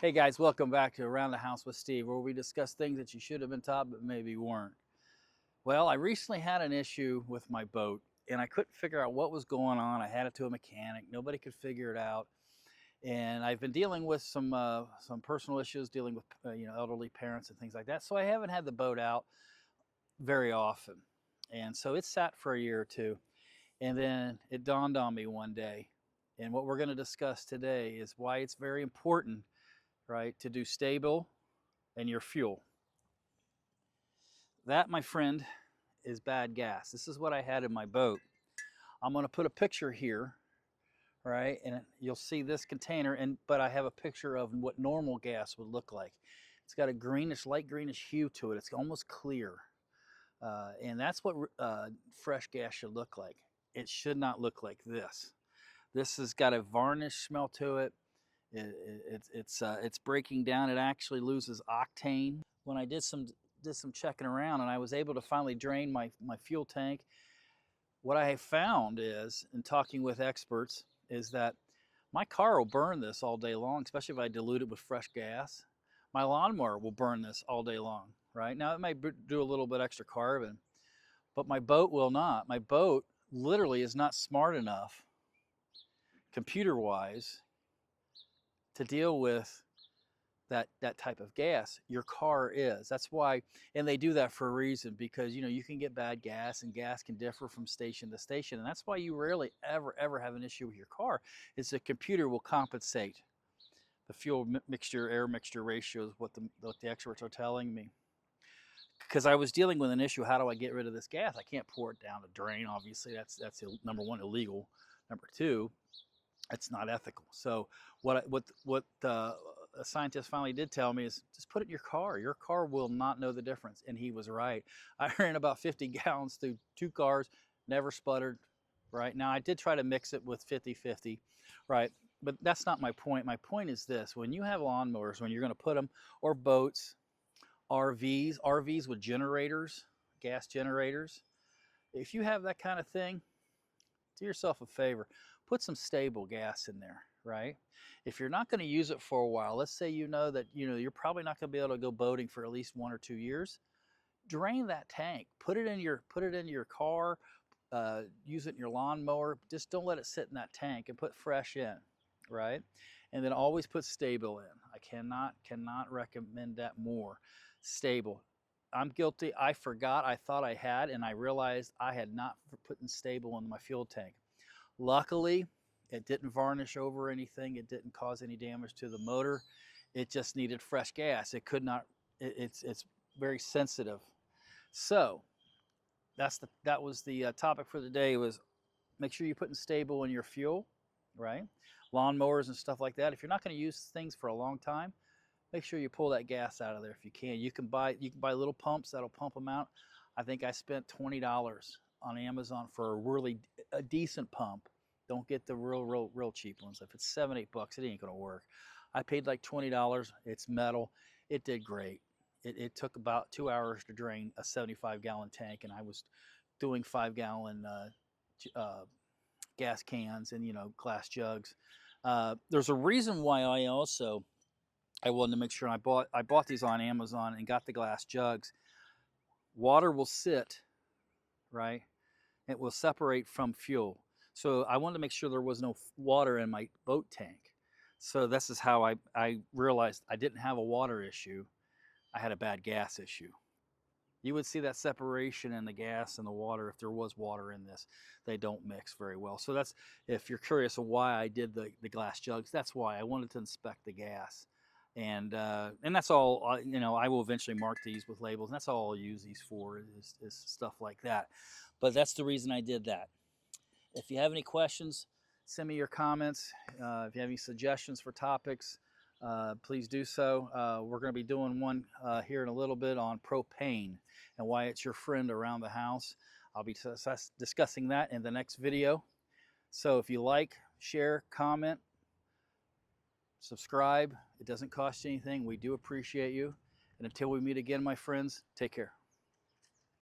Hey guys, welcome back to Around the House with Steve, where we discuss things that you should have been taught but maybe weren't. Well, I recently had an issue with my boat and I couldn't figure out what was going on. I had it to a mechanic. Nobody could figure it out. And I've been dealing with some personal issues, dealing with elderly parents and things like that. So I haven't had the boat out very often. And so it sat for a year or two. And then it dawned on me one day. And what we're going to discuss today is why it's very important, right, to do stable and your fuel. That, my friend, is bad gas. This is what I had in my boat. I'm going to put a picture here, right? And you'll see this container, but I have a picture of what normal gas would look like. It's got a greenish, light greenish hue to it. It's almost clear. And that's what fresh gas should look like. It should not look like this. This has got a varnish smell to it. It's breaking down. It actually loses octane. When I did some checking around and I was able to finally drain my fuel tank, what I have found is, in talking with experts, is that my car will burn this all day long, especially if I dilute it with fresh gas. My lawnmower will burn this all day long, right? Now it may do a little bit extra carbon, but my boat will not. My boat literally is not smart enough, computer-wise, to deal with that type of gas. Your car is. That's why, and they do that for a reason, because you can get bad gas and gas can differ from station to station, and that's why you rarely ever have an issue with your car. Is the computer will compensate. The fuel mixture air mixture ratio is what the experts are telling me. Because I was dealing with an issue, how do I get rid of this gas? I can't pour it down the drain, obviously. That's number one, illegal. Number two, it's not ethical. So what a scientist finally did tell me is just put it in your car. Your car will not know the difference. And he was right. I ran about 50 gallons through 2 cars, never sputtered, right? Now I did try to mix it with 50-50, right? But that's not my point. My point is this: when you have lawnmowers, when you're going to put them, or boats, RVs with generators, gas generators, if you have that kind of thing, do yourself a favor, put some stable gas in there, right? If you're not going to use it for a while, let's say you know that you're probably not going to be able to go boating for at least 1 or 2 years, drain that tank, put it in your car, use it in your lawnmower. Just don't let it sit in that tank, and put fresh in, right? And then always put stable in. I cannot recommend that more. Stable. I'm guilty. I forgot. I thought I had, and I realized I had not put in stable in my fuel tank. Luckily, it didn't varnish over anything. It didn't cause any damage to the motor. It just needed fresh gas. It could not. It's very sensitive. So that was the topic for the day. Was make sure you're putting stable in your fuel, right? Lawnmowers and stuff like that. If you're not going to use things for a long time, make sure you pull that gas out of there if you can. You can buy little pumps that'll pump them out. I think I spent $20 on Amazon for a decent pump. Don't get the real cheap ones. If it's $7-8, it ain't gonna work. I paid like $20. It's metal. It did great. It took about 2 hours to drain a 75-gallon tank, and I was doing 5-gallon gas cans and glass jugs. There's a reason why I wanted to make sure. I bought these on Amazon and got the glass jugs. Water will sit, right? It will separate from fuel. So I wanted to make sure there was no water in my boat tank. So this is how I realized I didn't have a water issue. I had a bad gas issue. You would see that separation in the gas and the water if there was water in this. They don't mix very well. So that's, if you're curious of why I did the glass jugs, that's why. I wanted to inspect the gas. And that's all. I will eventually mark these with labels, and that's all I'll use these for, is stuff like that. But that's the reason I did that. If you have any questions, send me your comments. If you have any suggestions for topics, please do so. We're going to be doing one here in a little bit on propane and why it's your friend around the house. I'll be discussing that in the next video. So if you like, share, comment, subscribe. It doesn't cost you anything. We do appreciate you. And until we meet again, my friends, take care.